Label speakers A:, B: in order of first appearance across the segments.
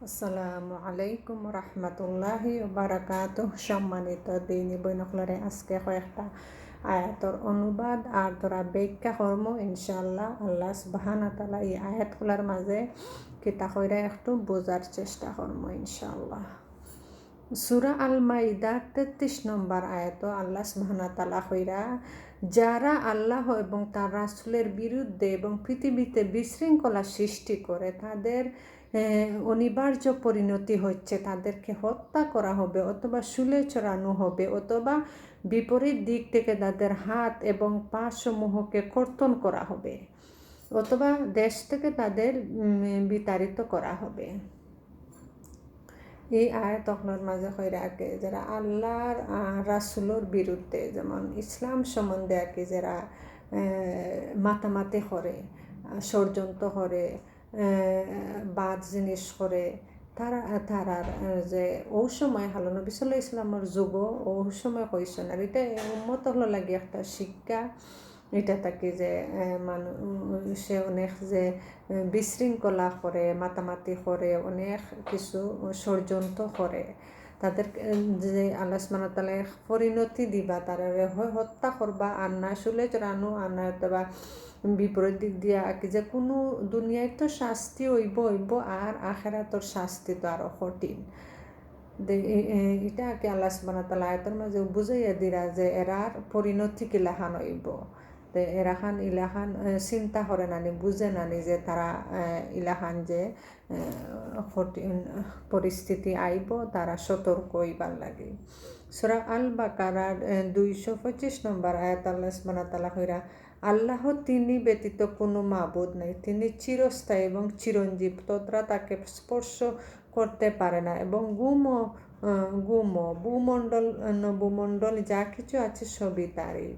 A: আসসালামু আলাইকুম রহমতুল্লাহি বারাকাতুহ। সম্মানিত দিনী বৈনকলরে আজকে কয়েকটা আয়াতর অনুবাদ আর তোরা ব্যাখ্যা কর্ম ইনশাআল্লাহ। আল্লাহ সুবহানাহু তাআলা এই আয়াতগুলোর মাঝে কিতা কইরা একটু বোঝার চেষ্টা করবো ইনশাআল্লাহ। সূরা আল মাইদা 33 নম্বর আয়াত আল্লাহ সুবহানাহু তাআলা কইরা, যারা আল্লাহ এবং তার রাসূলের বিরুদ্ধে এবং পৃথিবীতে বিশৃঙ্খলা সৃষ্টি করে তাদের অনিবার্য পরিণতি হচ্ছে তাদেরকে হত্যা করা হবে অথবা শুলে চড়ানো হবে অথবা বিপরীত দিক থেকে তাদের হাত এবং পা সমূহকে কর্তন করা হবে অথবা দেশ থেকে তাদের বিতাড়িত করা হবে। এই আয়াতগুলোর মাঝে কইরা আগে যারা আল্লাহর রাসূলের বিরুদ্ধে, যেমন ইসলাম সম্বন্ধে আর কি যারা মাতামাতি করে, ষড়যন্ত্র করে, বাদ জিনিস করে, তারার যে ও সময় হালো নবী সাল্লাল্লাহু আলাইহি ইসলামের যুগ ও সময় কইছেন। আর এটা উম্মত হলো লাগে একটা শিক্ষা। এটা থাকি যে সে অনেক যে বিশৃঙ্খলা করে, মাতামাতি করে, অনেক কিছু ষড়যন্ত্র করে, তাদের যে আল্লাহ সুবহানাহু ওয়া তাআলা পরিণতি দিবা, তারা হত্যা করবা আর না শুলে চড়ানো আর না অথবা বিপরীত দিক দিয়া কি যে কোনো দুনিয়ায় তো শাস্তি হইব আর আখিরাতের শাস্তি তো আরও কঠিন। এটা কি আল্লাহ সুবহানাহু ওয়া তাআলা আয়াতের মাঝে বুঝাইয়া দিরা যে এরার পরিণতি কিলাখান হইব। এরাখান ইলাখান চিন্তা করে নানি, বুঝে নানি যে তারা ইলাখান যে কঠিন পরিস্থিতি আইব, তারা সতর্ক হইবার লাগে। সূরা আল বাকারার 225 নম্বর আয়াত আল্লাহ সুবহানাহু ওয়া তাআলা কইরা, আল্লাহ তিনি ব্যতীত কোনো মাবুদ নাই, তিনি চিরস্থায়ী এবং চিরঞ্জীব, তদ্রা তাকে স্পর্শ করতে পারে না এবং ভূমণ্ডল নভূমণ্ডল যা কিছু আছে সবই তারই।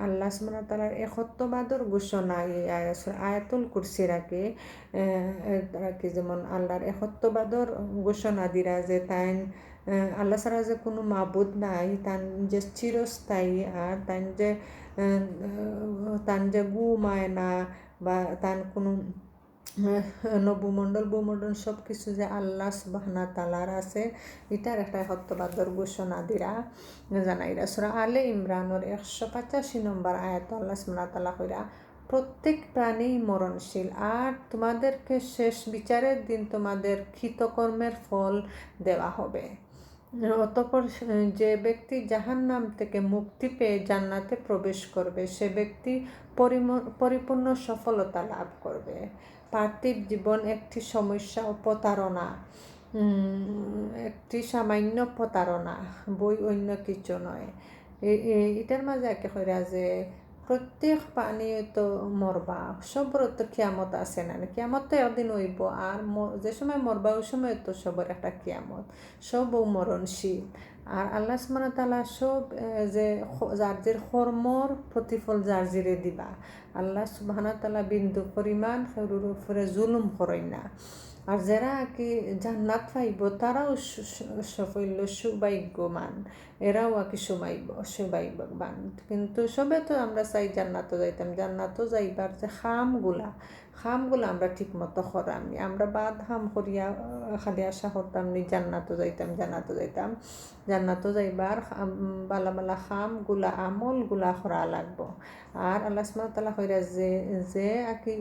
A: আল্লাহ সুবহানাহু ওয়া তাআলার একত্ববাদর ঘোষণা এই আয়াতুল কুরসির আগে কি যেমন আল্লাহর একত্ববাদর ঘোষণা দিরা যে তাই আল্লাহ ছাড়া যে কোনো মাবুদ নাই, তান যে চিরস্থায়ী আর তান যে ঘুমায় না বা তান কোনো ভূমণ্ডল সব কিছু যে আল্লাহ সুবহানাহু ওয়া তাআলার আছে, এটার একটা সত্যবাদর ঘোষণা দিরা জানাইরা। সূরা আলে ইমরানের 185 নম্বর আয়াত আল্লাহ সুবহানাহু ওয়া তাআলা কইরা, প্রত্যেক প্রাণী মরণশীল আর তোমাদেরকে শেষ বিচারের দিন তোমাদের কৃতকর্মের ফল দেওয়া হবে। অতঃপর যে ব্যক্তি জাহান্নাম থেকে মুক্তি পেয়ে জান্নাতে প্রবেশ করবে সে ব্যক্তি পরিপূর্ণ সফলতা লাভ করবে। পার্থিব জীবন একটি সমস্যা ও প্রতারণা, একটি সামান্য প্রতারণা, বই অন্য কিছু নয়। এটার মাঝে একে কইরা যে প্রত্যেক প্রাণী তো মরবা, সবর তো কিয়ামত আছে না, কিয়ামত তো একদিন হইব আর যে সময় মরবা ওই সময় তো সবার একটা কিয়ামত, সবও মরণশীল। আর আল্লাহ সুবহানাহু ওয়া তাআলা সব যে যার যে কর্মর প্রতিফল যার জিরে দিবা, আল্লাহ সুবহানাহু ওয়া তাআলা বিন্দু পরিমাণ কারোর উপরে জুলুম করেন না। আর যারা কি জান্নাত পাইব তারাও সাফল্য সৌভাগ্যমান, এরাও আর কি সৌভাগ্যবান। কিন্তু সবে তো আমরা চাই জান্নাতও যাইতাম, জান্নাতও যাইবার যে খামগুলা আমরা ঠিক মতো করামনি, আমরা বাদ হাম করিয়া খালি আশা করতাম নি জান্নাতও যাইতাম। জান্নাতও যাইবার বালা খামগুলা আমলগুলা করা লাগবো। আর আল্লাহ সুবহানাহু ওয়া তাআলা কইরা যে আর কি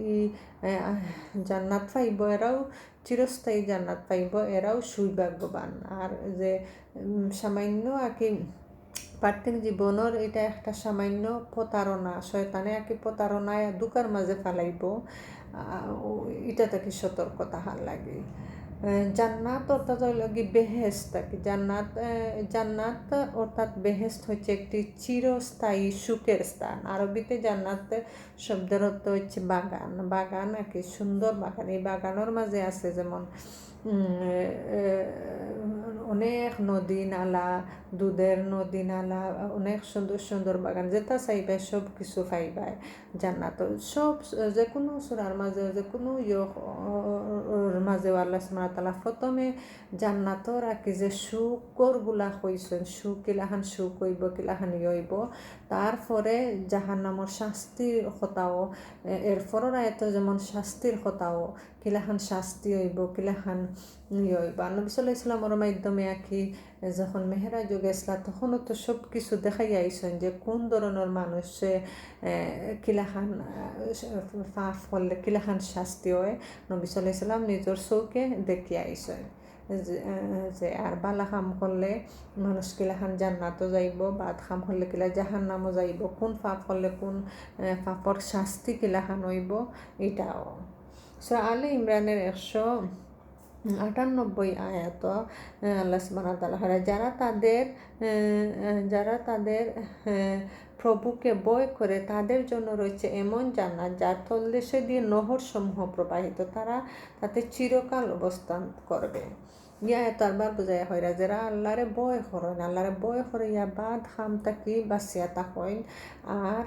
A: জান্নাত পাইব এরাও চিরস্থায়ী জান্নাত পাইব, এরাও সৌভাগ্যবান। আর যে সামান্য আর কি পার্থিব জীবনের এটা একটা সামান্য প্রতারণা, শয়তানে আর কি প্রতারণায় দুকার মাঝে ফেলাইব, এটা থেকে সতর্কতা হার লাগে। জান্নাত অর্থাৎ লাগে বেহেশত আর কি। জান্নাত অর্থাৎ বেহেশত হচ্ছে একটি চিরস্থায়ী সুখের স্থান। আরবিতে জান্নাত শব্দের অর্থ হচ্ছে বাগান আর কি, সুন্দর বাগান। এই বাগানের মাঝে আছে যেমন অনেক নদী নালা, দুধের নদী নালা, অনেক সুন্দর সুন্দর বাগান, যেটা চাইবে সব কিছু পাইবাই জান্নাত। সব যে কোনো সূরার মাঝে যে কোনো মাঝেও আল্লাহ সুবহানাহু ওয়া তাআলা প্রথমে জান্নাতর আর কি যে সুখগুলা কইছেন, সুখ কিলাখান সুখ হইব, কিলাখান হইব, তারপরে জাহান্নামের শাস্তির কথাও এরপরের আয়াতে যেমন শাস্তির কথাও কিলাখান শাস্তি হইব, কিলাখান হইব। নবী সাল্লাল্লাহু আলাইহি ওয়াসাল্লামের মাধ্যমে কি যখন মেহেরাজে গেছলা তখনও তো সব কিছু দেখাই আইসেন যে কোন ধরনের মানুষে কিলাখান পাপ করলে কিলাখান শাস্তি হয়। নবী সাল্লাল্লাহু আলাইহি ওয়াসাল্লাম নিজের চৌকে দেখি আইসেন যে আর বালা কাম করলে মানুষ কিলাখান জান্নাতও যাইব, বাদ কাম করলে কিলা জাহান্নামও যাইব, কোন পাপ করলে কোন পাপর শাস্তি কিলাখান হইব এটাও। সূরা আলে ইমরানের 198 আয়াত আল্লাহ সুবহানাহু ওয়া তাআলা যারা তাদের প্রভুকে ভয় করে তাদের জন্য রয়েছে এমন জান্নাত যার তলদেশে দিয়ে নহর সমূহ প্রবাহিত, তারা তাতে চিরকাল অবস্থান করবে। ইয়া তারবার বোঝায় হয়রা যারা আল্লাহরে ভয় করেন, আল্লাহরে ভয় করে ইয়া বাদ খাম তাকি বাঁচিয়া থাকেন আর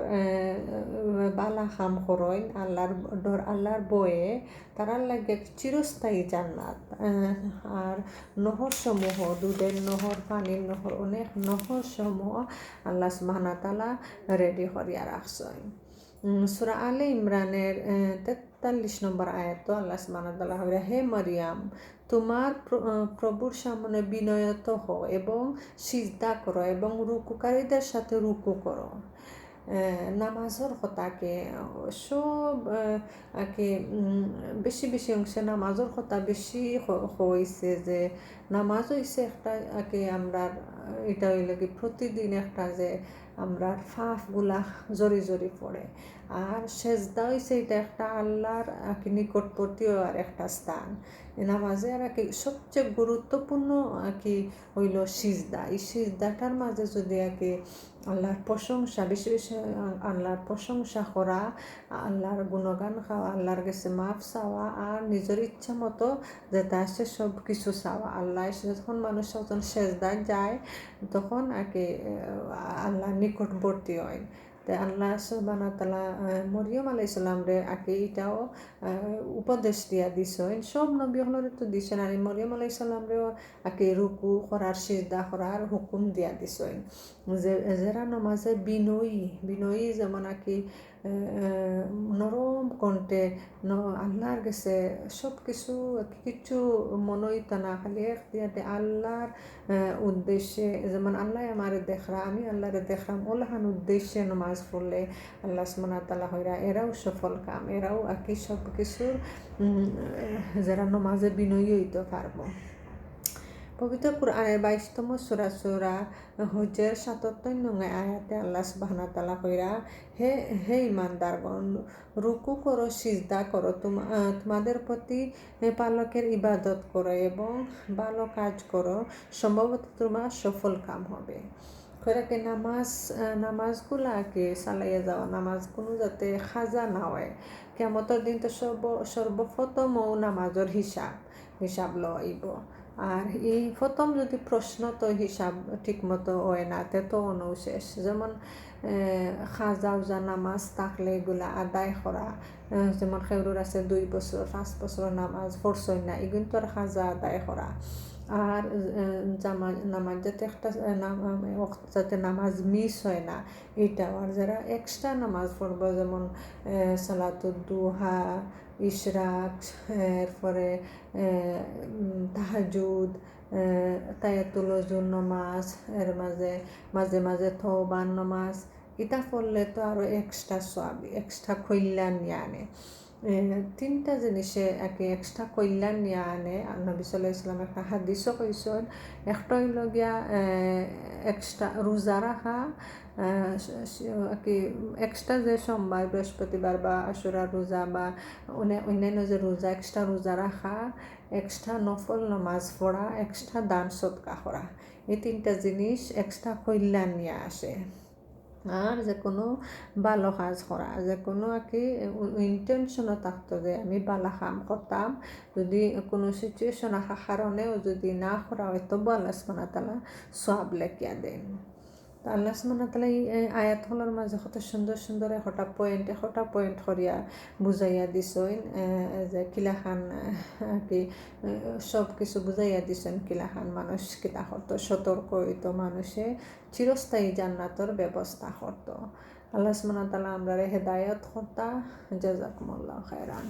A: বালা খাম করেন আল্লাহর বয়ে, তারার লাগে চিরস্থায়ী জান্নাত আর নহর সমূহ, দুধের নহর, পানির নহর, অনেক নহর সমূহ আল্লাহ সুবহানাহু ওয়া তাআলা রেডি করিয়া রাখছেন। সূরা আলে ইমরানের 43 নম্বর আয়াত আল্লাহ সুবহানাহু ওয়া তাআলা বলেন, হে মারিয়াম, তোমার প্রভুর সামনে বিনয়ত হও এবং সিজদা করো এবং রুকুকারীদের সাথে রুকু করো। নামাজের কথাকে সব কি বেশি বেশি অংশে নামাজের কথা বেশি হয়েছে যে নামাজ হয়েছে একটা কি আমরা এটা হইলে কি প্রতিদিন একটা যে আমরা ফাফগুলা জরি জরি পড়ে, আর সেজদা হয়েছে এটা একটা আল্লাহর নিকটবর্তী আর একটা স্থান। নামাজে আর কি সবচেয়ে গুরুত্বপূর্ণ কি হইল সিজদা। এই সিজদাটার মাঝে যদি কি আল্লাহর প্রশংসা, বেশি বেশি আল্লাহর প্রশংসা করা, আল্লাহর গুণগান খাওয়া, আল্লাহর কাছে মাফ চাওয়া আর নিজের ইচ্ছা মতো যেটা আসে সব কিছু চাওয়া। আল্লাহ যখন মানুষ যখন সেজদায় যায় তখন আর কি আল্লাহ নিকটবর্তী হয়। তাই আল্লাহ সুবহানাহু ওয়া তাআলা মরিয়ম আলাইহিস সালামরে আগে এটাও উপদেশ দিয়া দিছেন, সব নবী হলরে তো দিছেন, আর মরিয়ম আলাইহিস সালামরেও আগে রুকু করার সিজদা করার হুকুম দিয়া দিছেন। যে যারা নামাজে বিনয়ী যেমন আর কি নরম কণ্ঠে আল্লাহর কাছে সব কিছু মনে হইতো না, খালি একদিয়াতে আল্লাহর উদ্দেশ্যে, যেমন আল্লাহ আমারে দেখরা আমি আল্লাহরে দেখলাম, ওলাহান উদ্দেশ্যে নামাজ পড়লে আল্লাহ সুবহানাহু ওয়া তাআলা হইরা এরাও সফল কাম, এরাও আর কি সব কিছুর যারা নামাজে বিনয়ী হইতে পারবো। পবিত্র কুরআনের 22তম সূরা হজের 77 নং আয়াতে আল্লাহ সুবহানাহু ওয়া তাআলা কইরা, হে ঈমানদারগণ, রুকু করো, সিজদা করো, তোমাদের প্রতি পালকের ইবাদত করো এবং ভালো কাজ করো, সম্ভবত তোমার সফল কাম হবে। কইরাকে নামাজগুলাকে চালাইয়া যাওয়া, নামাজ কোনো যাতে খাজা না হয়। কিয়ামতের দিন তো সর্বপ্রথম নামাজের হিসাব লইব, আর এই প্রথম যদি প্রশ্ন তো হিসাব ঠিক মতো হয় না তে তো অনুশেষ। যেমন খাজা উজা নামাজ থাকলে এগুলা আদায় করা, যেমন খেউরুর আছে 2 বছর 5 বছর নামাজ পড়ছই না, এগুলো তো আর খাজা আদায় করা। আর নামাজ যাতে একটা যাতে নামাজ মিস হয় না এটাও। আর যারা এক্সট্রা নামাজ পড়বো যেমন সালাতুদ দুহা, ইশরাক, এরপরে তাহাজ্জুদ, তায়াতুল ওযুর নামাজ, এর মাঝে মাঝে তওবার নামাজ, এটা পড়লে তো আরও এক্সট্রা সওয়াব, এক্সট্রা কল্যাণ নিয়ে আনে। 3টা জিনিসে একে এক্সট্রা কল্যাণ নিয়ে আনে। নবী সাল্লাল্লাহু আলাইহি ওয়াসাল্লাম একটা হাদিসও কইছেন, একটা হইল গিয়া এক্সট্রা রোজা রাখা, কি এক্সট্রা যে সোমবার, বৃহস্পতিবার বা আশুরা রোজা বা অন্যান্য যে রোজা, এক্সট্রা রোজা রাখা, এক্সট্রা নফল নামাজ পড়া, এক্সট্রা দান সদকা করা, এই 3টা জিনিস এক্সট্রা কল্যাণ নিয়ে আসে। আর যে কোনো ভালো কাজ করা, যে কোনো আর কি ইন্টেনশনও থাকতো যে আমি ভালো কাম করতাম, যদি কোনো সিচুয়েশন আসার কারণেও যদি না করা হয় তবু আল্লাহ সুবহানাহু ওয়া তাআলা সওয়াব লেখিয়া দেন। তো আল্লাহ সুবহানাহু ওয়া তাআলা এই আয়াতগুলোর মাঝে কত সুন্দর সুন্দর একটা পয়েন্ট করিয়া বুঝাইয়া দিছেন, যে কিলাখান কি সব কিছু বুঝাইয়া দিছেন, কিলাখান মানুষ কিলা করতো, সতর্ক হইতো, মানুষে চিরস্থায়ী জান্নাতের ব্যবস্থা করতো। আল্লাহ সুবহানাহু ওয়া তাআলা আমরা হেদায়েত করতা। জাযাকুমুল্লাহু খাইরান।